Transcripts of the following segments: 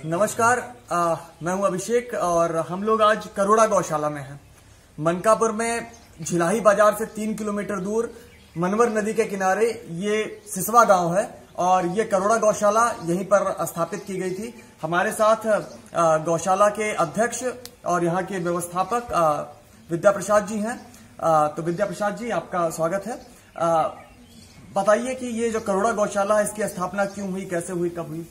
नमस्कार। मैं हूं अभिषेक और हम लोग आज करोड़ा गौशाला में हैं। मनकापुर में झिलाही बाजार से 3 किलोमीटर दूर मनवर नदी के किनारे ये सिसवा गांव है और ये करोड़ा गौशाला यहीं पर स्थापित की गई थी। हमारे साथ गौशाला के अध्यक्ष और यहाँ के व्यवस्थापक विद्या प्रसाद जी हैं। तो विद्या प्रसाद जी, आपका स्वागत है। बताइए कि ये जो करोड़ा गौशाला है, इसकी स्थापना क्यों हुई, कैसे हुई, कब हुई?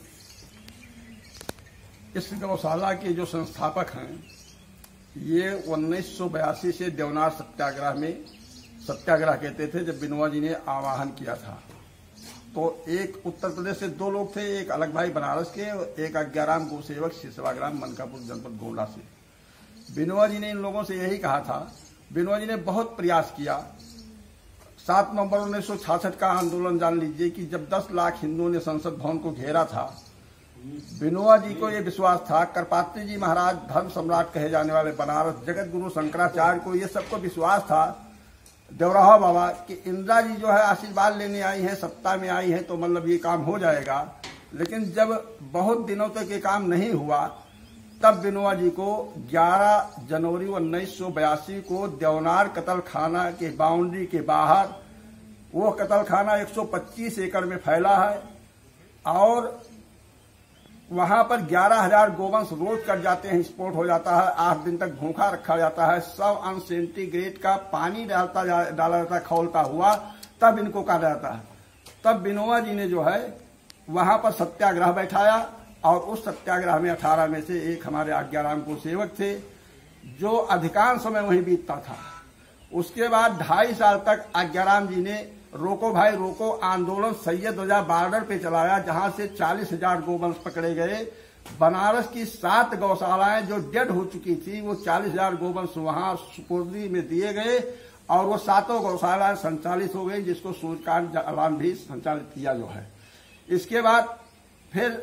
इस गौशाला के जो संस्थापक हैं, ये 1982 से देवनार सत्याग्रह में सत्याग्रह कहते थे, जब बिनोआ जी ने आह्वान किया था। तो एक उत्तर प्रदेश से 2 लोग थे, एक अलग भाई बनारस के, एक अज्ञाराम गोसेवक सिसवाग्राम मनकापुर जनपद गोंडा से। बिनोआ जी ने इन लोगों से यही कहा था। बिनोआ जी ने बहुत प्रयास किया। 7 नवंबर 1966 का आंदोलन जान लीजिए कि जब 10 लाख हिंदुओं ने संसद भवन को घेरा था, बिनोआ जी को यह विश्वास था, करपात्री जी महाराज धर्म सम्राट कहे जाने वाले बनारस जगत गुरु शंकराचार्य को, ये सबको विश्वास था, देवराहा बाबा, कि इंदिरा जी जो है आशीर्वाद लेने आई हैं, सत्ता में आई हैं, तो मतलब ये काम हो जाएगा। लेकिन जब बहुत दिनों तक ये काम नहीं हुआ, तब बिनोआ जी को 11 जनवरी 1982 को देवनार कतल खाना के बाउंड्री के बाहर, वो कतल खाना 125 एकड़ में फैला है और वहां पर 11,000 गोवंश रोज कट जाते हैं, स्फोट हो जाता है, 8 दिन तक भूखा रखा जाता है, 100 सेंटीग्रेड का पानी डाला जाता है खौलता हुआ, तब इनको काटा जाता है। तब बिनोआ जी ने जो है वहां पर सत्याग्रह बैठाया और उस सत्याग्रह में 18 में से एक हमारे आज्ञाराम को सेवक थे, जो अधिकांश समय वहीं बीतता था। उसके बाद 2.5 साल तक आज्ञाराम जी ने रोको भाई रोको आंदोलन सैयदवजा बॉर्डर पे चलाया, जहां से 40,000 गोवंश पकड़े गए। बनारस की 7 गौशालाएं जो डेड हो चुकी थी, वो 40,000 गोवंश वहां सुपुर्दी में दिए गए और वो 7 गौशालाएं संचालित हो गई, जिसको सूर्यकांत अलाम भी संचालित किया जो है। इसके बाद फिर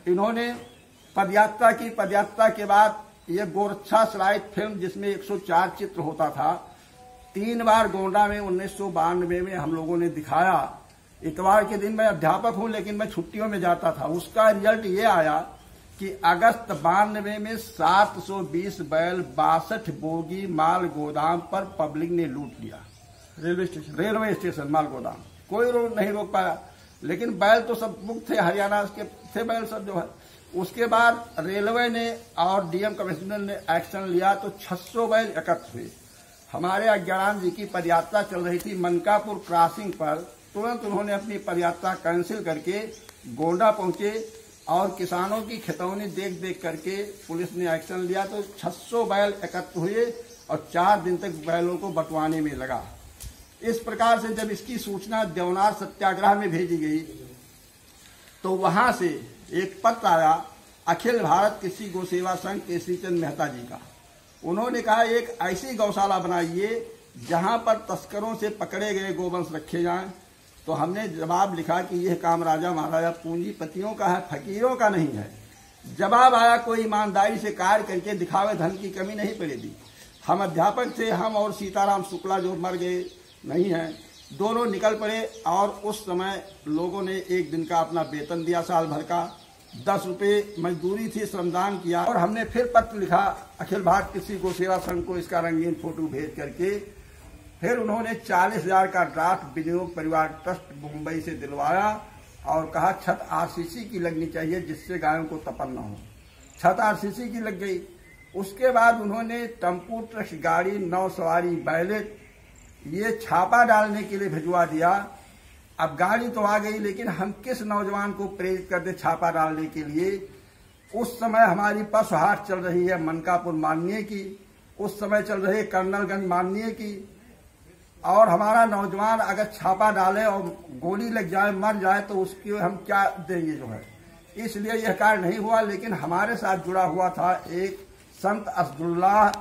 इन्होंने पदयात्रा की। पदयात्रा के बाद ये गोरक्षा सराय फिल्म, जिसमें 104 चित्र होता था, 3 बार गोंडा में 1992 में हम लोगों ने दिखाया। इतवार के दिन मैं अध्यापक हूं, लेकिन मैं छुट्टियों में जाता था। उसका रिजल्ट ये आया कि अगस्त 92 में 720 बैल 62 बोगी माल गोदाम पर पब्लिक ने लूट लिया। रेलवे स्टेशन माल गोदाम कोई नहीं रोक पाया, लेकिन बैल तो सब मुक्त थे, हरियाणा के थे बैल सब जो है। उसके बाद रेलवे ने और डीएम कमिश्नर ने एक्शन लिया, तो 600 बैल एकत्र हुए। हमारे अज्ञाराम जी की पदयात्रा चल रही थी मनकापुर क्रॉसिंग पर, तुरंत उन्होंने अपनी पदयात्रा कैंसिल करके गोंडा पहुंचे और किसानों की खितौनी देख देख करके पुलिस ने एक्शन लिया। तो 600 बैल एकत्र हुए और 4 दिन तक बैलों को बंटवाने में लगा। इस प्रकार से जब इसकी सूचना देवनार सत्याग्रह में भेजी गई, तो वहां से एक पत्र आया अखिल भारत कृषि गौ सेवा संघ केसरी चंद मेहता जी का। उन्होंने कहा एक ऐसी गौशाला बनाइए जहां पर तस्करों से पकड़े गए गोवंश रखे जाएं। तो हमने जवाब लिखा कि यह काम राजा महाराजा पूंजीपतियों का है, फकीरों का नहीं है। जवाब आया कोई ईमानदारी से कार्य करके दिखावे, धन की कमी नहीं पड़ेगी। हम अध्यापक थे, हम और सीताराम शुक्ला जो मर गए नहीं हैं, दोनों निकल पड़े और उस समय लोगों ने 1 दिन का अपना वेतन दिया, साल भर का 10 रुपये मजदूरी थी, श्रमदान किया। और हमने फिर पत्र लिखा अखिल भारत कृषि गौ सेवा संघ को, इसका रंगीन फोटो भेज करके। फिर उन्होंने 40,000 का ड्राफ्ट विनियोग परिवार ट्रस्ट मुंबई से दिलवाया और कहा छत आरसीसी की लगनी चाहिए, जिससे गायों को तपन न हो। छत आरसीसी की लग गई। उसके बाद उन्होंने टेम्पू ट्रस्ट गाड़ी 9 सवारी बैलेट ये छापा डालने के लिए भिजवा दिया। अब गाड़ी तो आ गई, लेकिन हम किस नौजवान को प्रेरित करते छापा डालने के लिए? उस समय हमारी पशु हाट चल रही है मनकापुर माननीय की, उस समय चल रही है कर्नलगंज माननीय की, और हमारा नौजवान अगर छापा डाले और गोली लग जाए, मर जाए, तो उसकी हम क्या देंगे जो है। इसलिए यह कार्य नहीं हुआ। लेकिन हमारे साथ जुड़ा हुआ था एक संत असदुल्लाह,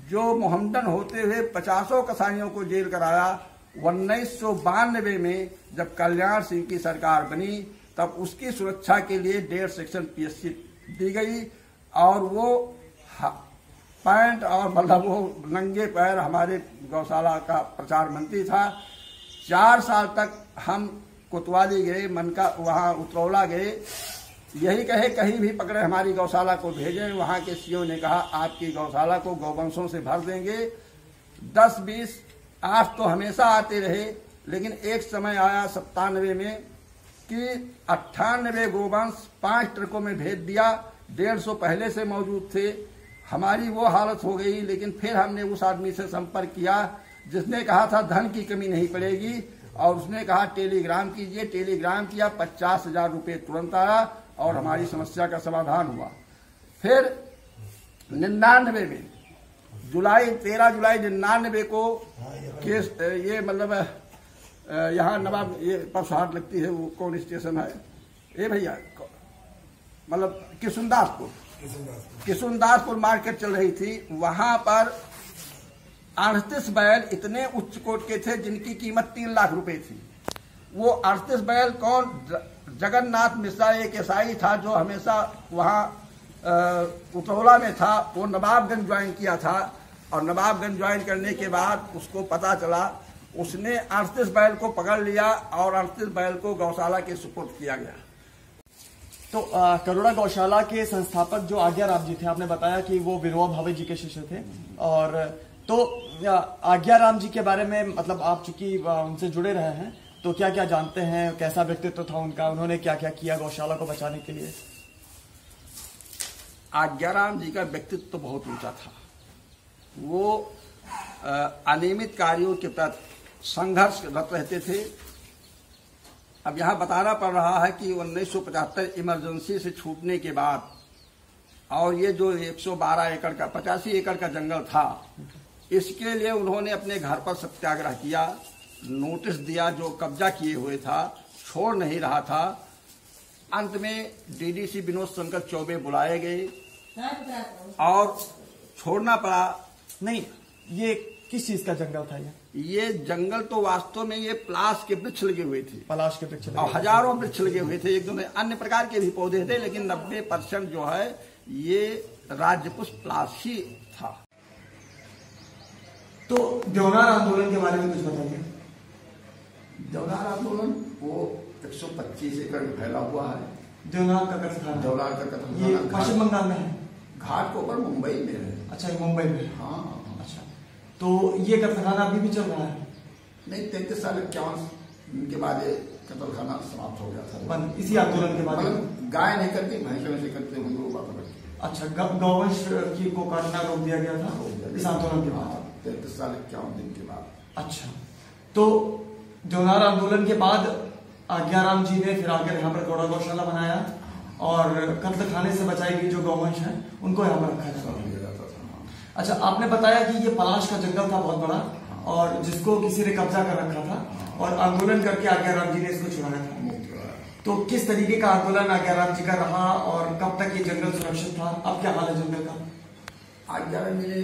जो मोहम्मदन होते हुए 50 कसाईयों को जेल कराया। 1992 में जब कल्याण सिंह की सरकार बनी, तब उसकी सुरक्षा के लिए 1.5 सेक्शन पीएससी दी गई और वो पैंट और मतलब वो नंगे पैर हमारे गौशाला का प्रचार मंत्री था। 4 साल तक हम कोतवाली गए, वहां उतरौला गए, यही कहे कहीं भी पकड़े हमारी गौशाला को भेजें। वहां के सीओ ने कहा आपकी गौशाला को गौवंशों से भर देंगे। 10-20 आज तो हमेशा आते रहे, लेकिन एक समय आया 97 में कि 98 गोवंश 5 ट्रकों में भेज दिया। 150 पहले से मौजूद थे। हमारी वो हालत हो गई। लेकिन फिर हमने उस आदमी से संपर्क किया जिसने कहा था धन की कमी नहीं पड़ेगी, और उसने कहा टेलीग्राम कीजिए। टेलीग्राम किया, 50,000 रुपये तुरंत आया और हमारी समस्या का समाधान हुआ। फिर 99 में 13 जुलाई 99 को केस ये मतलब यहाँ नवाब ये परसहाट लगती है, वो कौन स्टेशन है ये भैया, मतलब किशुनदासपुर मार्केट चल रही थी। वहां पर 38 बैल इतने उच्च कोट के थे जिनकी कीमत 3 लाख रुपए थी। वो 38 बैल कौन? जगन्नाथ मिश्रा एक ईसाई था जो हमेशा वहां उतौला में था। वो नवाबगंज ज्वाइन किया था, और नवाबगंज ज्वाइन करने के बाद उसको पता चला, उसने 38 बैल को पकड़ लिया और 38 बैल को गौशाला के सुपुर्द किया गया। तो करोड़ा गौशाला के संस्थापक जो आज्ञाराम जी थे, आपने बताया कि वो विनोबा भावे जी के शिष्य थे, और तो आज्ञाराम जी के बारे में मतलब आप चूंकि उनसे जुड़े रहे हैं तो क्या क्या जानते हैं, कैसा व्यक्तित्व था उनका, उन्होंने क्या क्या किया गौशाला को बचाने के लिए? आज्ञाराम जी का व्यक्तित्व तो बहुत ऊंचा था। वो अनियमित कार्यों के प्रति संघर्षरत रहते थे। अब यहां बताना पड़ रहा है कि 1975 इमरजेंसी से छूटने के बाद, और ये जो 112 एकड़ का 85 एकड़ का जंगल था, इसके लिए उन्होंने अपने घर पर सत्याग्रह किया, नोटिस दिया। जो कब्जा किए हुए था छोड़ नहीं रहा था। अंत में डीडीसी विनोद शंकर चौबे बुलाए गए और छोड़ना पड़ा। नहीं, ये किस चीज का जंगल था? ये जंगल तो वास्तव में ये पलाश के वृक्ष लगे हुए थे, पलाश के वृक्ष, और हजारों वृक्ष लगे हुए थे। एक दो अन्य प्रकार के भी पौधे थे, लेकिन 90% जो है ये राज्यपुष्प पलाश ही था। तो देवनार आंदोलन के बारे में कुछ बताइए। देवनार आंदोलन वो 125 एकड़ में फैला हुआ है। देवनार का कथन, देवनार का कथन ये पश्चिम बंगाल में है। घाट के ऊपर मुंबई में है। अच्छा, ये मुंबई में? हाँ। अच्छा, तो ये कत्लखाना अभी भी चल रहा है? नहीं, 33 साल 51 के बाद ये कत्लखाना समाप्त हो गया था। इसी आंदोलन के बाद? गाय नहीं करती, भैंस से करते हम लोग बात करते। अच्छा, गौवंश की को काटना रोक दिया गया था इस आंदोलन के बाद? 33 साल 51 दिन के बाद। अच्छा, तो देवनार आंदोलन के बाद आज्ञाराम जी ने फिर आकर यहाँ पर करोड़ा गौशाला बनाया, और कत्ल खाने से बचाई गई जो गौवंश है उनको यहाँ पर रखा जाता था। अच्छा, आपने बताया कि ये पलाश का जंगल था बहुत बड़ा, और जिसको किसी ने कब्जा कर रखा था, और आंदोलन करके आज्ञाराम जी ने इसको छुड़ाया था। तो किस तरीके का आंदोलन आज्ञाराम जी का रहा, और कब तक ये जंगल सुरक्षित था? अब क्या हाल है जंगल का? आज्ञाराम जी ने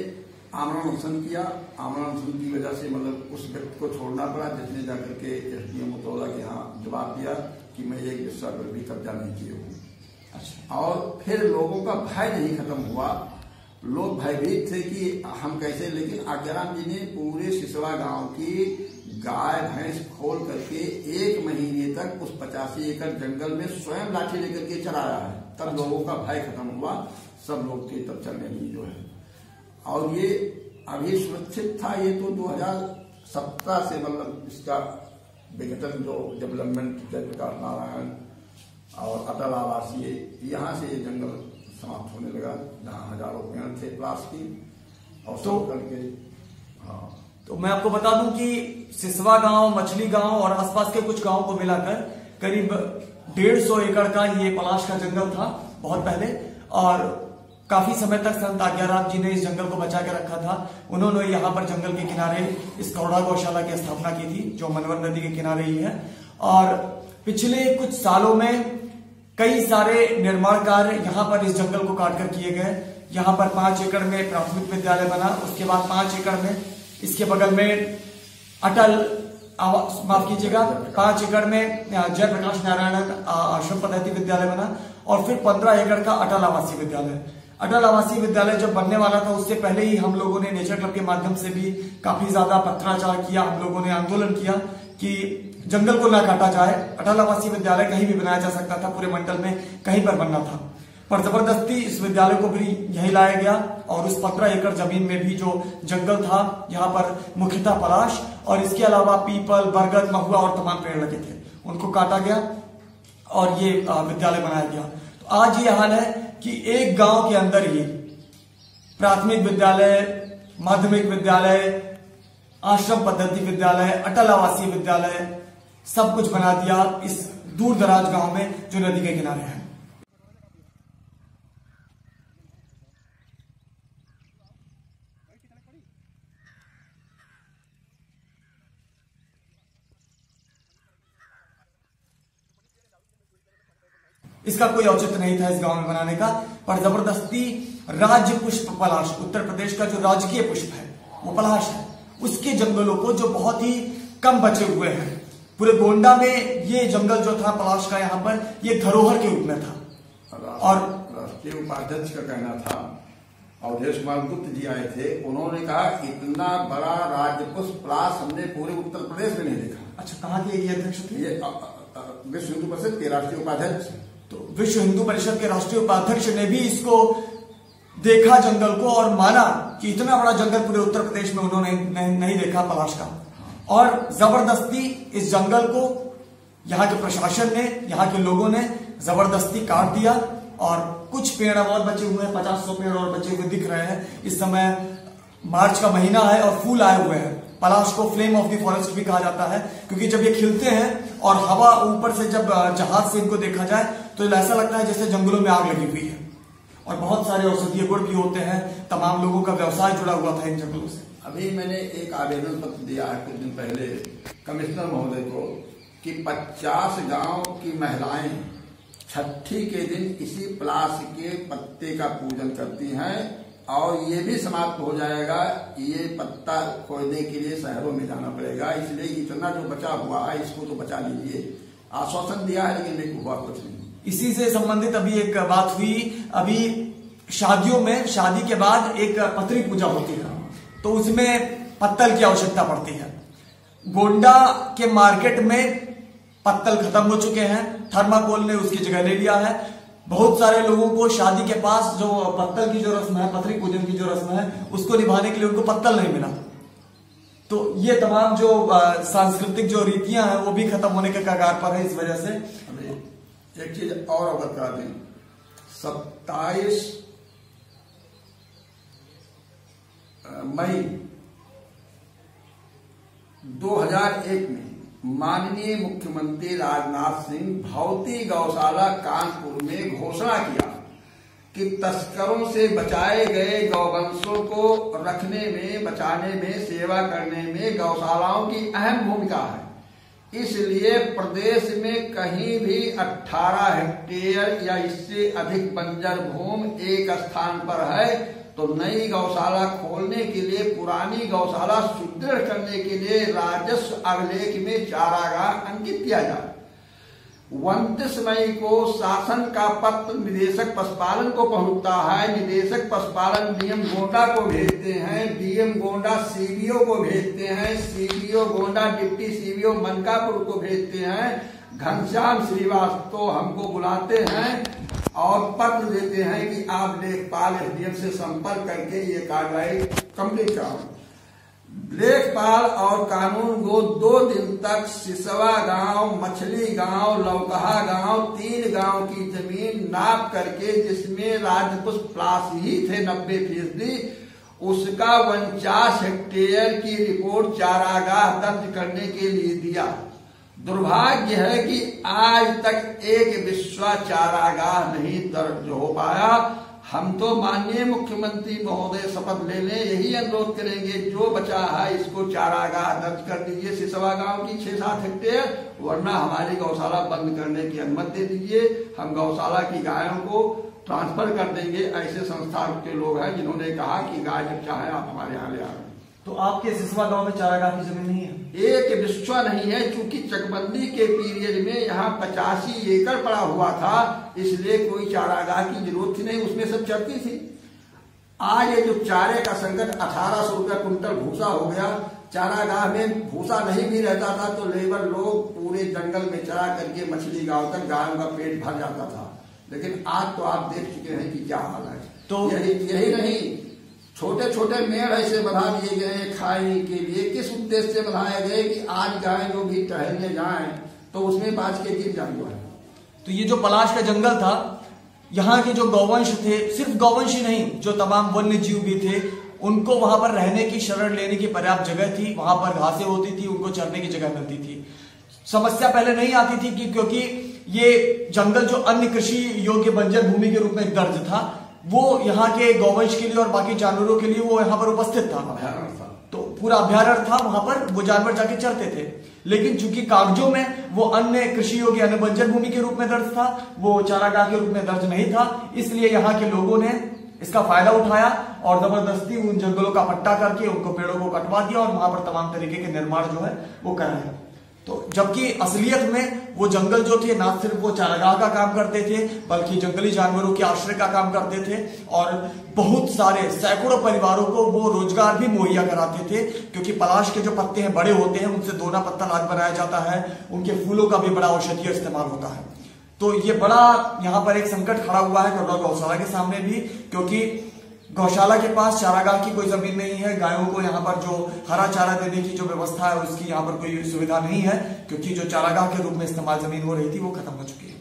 आमरण अनशन किया। आमरण अनशन की वजह से मतलब उस व्यक्ति को छोड़ना पड़ा जिसने जाकर के एसडीएम उतौला के यहाँ जवाब दिया कि मैं एक विस्तार पर भी कब्जा नहीं किए हूँ। अच्छा। और फिर लोगों का भय नहीं खत्म हुआ। लोग भयभीत थे कि हम कैसे, लेकिन आज्ञाराम जी ने पूरे सिसवा गांव की गाय भैंस खोल करके 1 महीने तक उस 85 एकड़ जंगल में स्वयं लाठी लेकर के चलाया है। तब लोगों का भय खत्म हुआ, सब लोग के तब चलने में जो है। और ये अभी सुरक्षित था। ये तो 2017 से मतलब इसका विघटन जो डेवलपमेंट जयप्रकाश नारायण और अटल आवासीय, यहाँ से ये जंगल समाप्त होने लगा, जहाँ हजारों पेड़ थे प्लास की, और तो करके। हाँ, तो मैं आपको बता दूं कि सिसवा गांव, मछली गांव और आसपास के कुछ गांवों को मिलाकर करीब 150 एकड़ का ये पलाश का जंगल था बहुत पहले, और काफी समय तक संत आज्ञाराम जी ने इस जंगल को बचा के रखा था। उन्होंने यहाँ पर जंगल के किनारे इस करोड़ा गौशाला की स्थापना की थी, जो मनवर नदी के किनारे ही है। और पिछले कुछ सालों में कई सारे निर्माण कार्य यहाँ पर इस जंगल को काटकर किए गए। यहाँ पर 5 एकड़ में प्राथमिक विद्यालय बना, उसके बाद 5 एकड़ में इसके बगल में अटल माफ कीजिएगा 5 एकड़ में जयप्रकाश नारायण आश्रम पद्धति विद्यालय बना, और फिर 15 एकड़ का अटल आवासीय विद्यालय। अटल आवासीय विद्यालय जब बनने वाला था उससे पहले ही हम लोगों ने नेचर क्लब के माध्यम से भी काफी ज्यादा पत्राचार किया, हम लोगों ने आंदोलन किया कि जंगल को ना काटा जाए, अटल आवासीय विद्यालय कहीं भी बनाया जा सकता था, पूरे मंडल में कहीं पर बनना था, पर जबरदस्ती इस विद्यालय को भी यही लाया गया और उस 15 एकड़ जमीन में भी जो जंगल था, यहाँ पर मुख्यतः पलाश और इसके अलावा पीपल, बरगद, महुआ और तमाम पेड़ लगे थे, उनको काटा गया और ये विद्यालय बनाया गया। तो आज ये हाल है कि एक गांव के अंदर ही प्राथमिक विद्यालय, माध्यमिक विद्यालय, आश्रम पद्धति विद्यालय, अटल आवासीय विद्यालय सब कुछ बना दिया इस दूर दराज गांव में जो नदी के किनारे है। इसका कोई औचित्य नहीं था इस गांव में बनाने का, पर जबरदस्ती राज्य पुष्प पलाश, उत्तर प्रदेश का जो राजकीय पुष्प है वो पलाश है, उसके जंगलों को जो बहुत ही कम बचे हुए हैं, पूरे गोंडा में ये जंगल जो था पलाश का, यहाँ पर ये धरोहर के रूप में था। और राष्ट्रीय उपाध्यक्ष का कहना था, अवधेश कुमार गुप्त जी आए थे, उन्होंने कहा इतना बड़ा राज्य पुष्प पलाश हमने पूरे उत्तर प्रदेश में नहीं देखा। अच्छा, कहाँ के ये अध्यक्ष थे? ये विश्व हिंदू परिषद के राष्ट्रीय उपाध्यक्ष। तो विश्व हिंदू परिषद के राष्ट्रीय उपाध्यक्ष ने भी इसको देखा जंगल को और माना कि इतना बड़ा जंगल पूरे उत्तर प्रदेश में उन्होंने नहीं देखा पलाश का, और जबरदस्ती इस जंगल को यहाँ के प्रशासन ने, यहाँ के लोगों ने जबरदस्ती काट दिया और कुछ पेड़ और बचे हुए हैं, 50-100 पेड़ और बचे हुए दिख रहे हैं। इस समय मार्च का महीना है और फूल आए हुए हैं। पलाश को फ्लेम ऑफ द फॉरेस्ट भी कहा जाता है, क्योंकि जब ये खिलते हैं और हवा ऊपर से जब जहाज से इनको देखा जाए तो ऐसा लगता है जैसे जंगलों में आग लगी हुई है। और बहुत सारे औषधीय गुण भी होते हैं, तमाम लोगों का व्यवसाय जुड़ा हुआ था इन जंगलों से। अभी मैंने एक आवेदन पत्र दिया है कुछ दिन पहले कमिश्नर महोदय को कि 50 गांव की महिलाएं छठी के दिन इसी पलाश के पत्ते का पूजन करती हैं और ये भी समाप्त हो जाएगा। ये पत्ता खोदने के लिए शहरों में जाना पड़ेगा, इसलिए इतना जो बचा हुआ है इसको तो बचा लीजिए। आश्वासन दिया है लेकिन नहीं हुआ कुछ नहीं। इसी से संबंधित अभी एक बात हुई, अभी शादियों में, शादी के बाद एक पत्री पूजा होती है तो उसमें पत्तल की आवश्यकता पड़ती है। गोंडा के मार्केट में पत्तल खत्म हो चुके हैं, थर्माकोल ने उसकी जगह ले लिया है। बहुत सारे लोगों को शादी के पास जो पत्तल की जो रस्म है, पत्री पूजन की जो रस्म है, उसको निभाने के लिए उनको पत्तल नहीं मिला। तो ये तमाम जो सांस्कृतिक जो रीतियां हैं वो भी खत्म होने के कगार पर है। इस वजह से एक चीज और अवगत करा दें, 27 मई 2001 में माननीय मुख्यमंत्री राजनाथ सिंह भौती गौशाला कानपुर में घोषणा किया कि तस्करों से बचाए गए गौवंशों को रखने में, बचाने में, सेवा करने में गौशालाओं की अहम भूमिका है। इसलिए प्रदेश में कहीं भी 18 हेक्टेयर या इससे अधिक बंजर भूमि एक स्थान पर है तो नई गौशाला खोलने के लिए, पुरानी गौशाला सुदृढ़ करने के लिए राजस्व अभिलेख में चारागाह अंकित किया जाए। 29 मई को शासन का पत्र निदेशक पशुपालन को पहुंचता है। निदेशक पशुपालन डीएम गोंडा को भेजते हैं, डीएम गोंडा सीबीओ को भेजते हैं, CBO Gonda deputy CBO Mankapur को भेजते हैं। घनश्याम श्रीवास्तव हमको बुलाते हैं और पत्र देते हैं कि आप लेखपाल एसडीएम से संपर्क करके ये कार्रवाई कंप्लीट कराओ। लेखपाल और कानून गो 2 दिन तक सिसवा गांव, मछली गांव, लौकहा गांव, 3 गांव की जमीन नाप करके, जिसमें राजपुष्प पलाश ही थे 90%, उसका 49 हेक्टेयर की रिपोर्ट चारागाह दर्ज करने के लिए दिया। दुर्भाग्य है कि आज तक एक विश्वा चारागाह नहीं दर्ज हो पाया। हम तो माननीय मुख्यमंत्री महोदय शपथ ले लें, यही अनुरोध करेंगे जो बचा है इसको चारागाह दर्ज कर दीजिए सिसवा गांव की 6-7 हेक्टेयर, वरना हमारी गौशाला बंद करने की अनुमति दे दीजिए। हम गौशाला की गायों को ट्रांसफर कर देंगे। ऐसे संस्था के लोग हैं जिन्होंने कहा कि गाय जब चाहे आप हमारे यहाँ ले आए। तो आपके सिसवा गांव में चारागाह की जमीन नहीं है? एक विश्वा नहीं है, क्योंकि चकबंदी के पीरियड में यहाँ 85 एकड़ पड़ा हुआ था, इसलिए कोई चारागाह की जरूरत थी नहीं, उसमें सब चरती थी। आज ये जो चारे का संकट 1800 रुपया कुंटल भूसा हो गया। चारागाह में भूसा नहीं भी रहता था तो लेबर लोग पूरे जंगल में चरा करके मछली गांव तक गायों का पेट भर जाता था। लेकिन आज तो आप देख चुके हैं कि क्या हाल है। तो यही नहीं, छोटे छोटे मेड़ ऐसे बना दिए गए खाने के लिए। किस उद्देश्य से बनाए गए कि आज गाय जो भी टहलने जाएं तो उसमें बाज के गिर जाए। तो ये जो पलाश का जंगल था, यहाँ के जो गौवंश थे, सिर्फ गौवंश ही नहीं, जो तमाम वन्य जीव भी थे, उनको वहां पर रहने की, शरण लेने की पर्याप्त जगह थी। वहां पर घासें होती थी, उनको चरने की जगह मिलती थी। समस्या पहले नहीं आती थी कि क्योंकि ये जंगल जो अन्य कृषि योग्य बंजर भूमि के रूप में दर्ज था, वो यहाँ के गौवंश के लिए और बाकी जानवरों के लिए वो यहाँ पर उपस्थित था। तो पूरा अभ्यारण्य था, वहां पर वो जानवर जाके चरते थे। लेकिन चूंकि कागजों में वो अन्य कृषि योग्य अन्य बंजर भूमि के रूप में दर्ज था, वो चारागाह के रूप में दर्ज नहीं था, इसलिए यहाँ के लोगों ने इसका फायदा उठाया और जबरदस्ती उन जंगलों का पट्टा करके उनको पेड़ों को कटवा दिया और वहां पर तमाम तरीके के निर्माण जो है वो कराया। तो जबकि असलियत में वो जंगल जो थे ना सिर्फ वो चारागाह का काम करते थे, बल्कि जंगली जानवरों के आश्रय का काम करते थे और बहुत सारे सैकड़ों परिवारों को वो रोजगार भी मुहैया कराते थे। क्योंकि पलाश के जो पत्ते हैं बड़े होते हैं, उनसे दोना पत्ता लाद बनाया जाता है, उनके फूलों का भी बड़ा औषधीय इस्तेमाल होता है। तो ये बड़ा यहाँ पर एक संकट खड़ा हुआ है करोड़ा गौशाला के सामने भी, क्योंकि गौशाला के पास चारागाह की कोई जमीन नहीं है। गायों को यहाँ पर जो हरा चारा देने की जो व्यवस्था है उसकी यहाँ पर कोई सुविधा नहीं है, क्योंकि जो चारागाह के रूप में इस्तेमाल जमीन हो रही थी वो खत्म हो चुकी है।